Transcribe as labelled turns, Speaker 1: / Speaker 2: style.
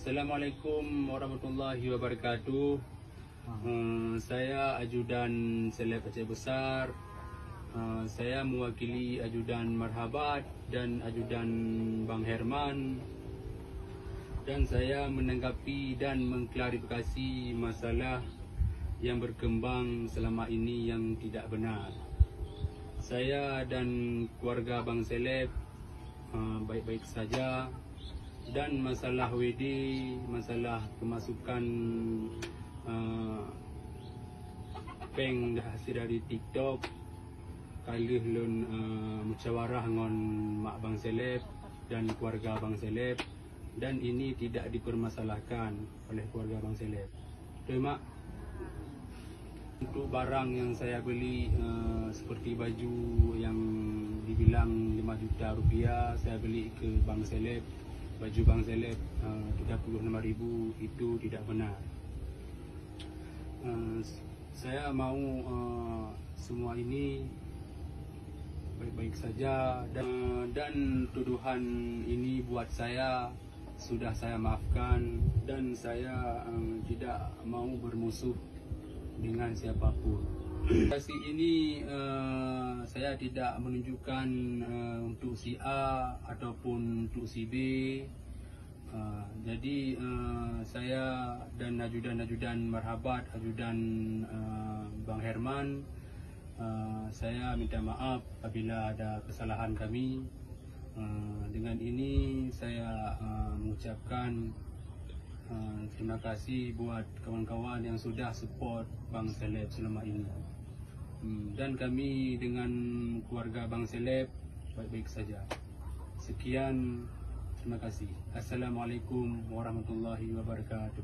Speaker 1: Assalamualaikum warahmatullahi wabarakatuh. Saya ajudan seleb Aceh Besar. Saya mewakili ajudan Marhabat dan ajudan Bang Herman. Dan saya menanggapi dan mengklarifikasi masalah yang berkembang selama ini yang tidak benar. Saya dan keluarga Bang Seleb baik-baik saja. Dan masalah WD, masalah kemasukan peng hasil dari TikTok, kalih lun musyawarah dengan mak Bang Seleb dan keluarga Bang Seleb, dan ini tidak dipermasalahkan oleh keluarga Bang Seleb. Mak, untuk barang yang saya beli seperti baju yang dibilang 5 juta rupiah, saya beli ke Bang Seleb. Baju Bang Seleb 35.000 itu tidak benar. Saya mau semua ini baik-baik saja, dan tuduhan ini buat saya sudah saya maafkan, dan saya tidak mau bermusuh dengan siapapun. Kasih ini saya tidak menunjukkan untuk si A ataupun untuk si B. Jadi saya dan ajudan Marhabat, ajudan Bang Herman, saya minta maaf apabila ada kesalahan kami. Dengan ini saya mengucapkan terima kasih buat kawan-kawan yang sudah support Bang Seleb selama ini. Dan kami dengan keluarga Bang Seleb baik-baik saja. Sekian, terima kasih. Assalamualaikum warahmatullahi wabarakatuh.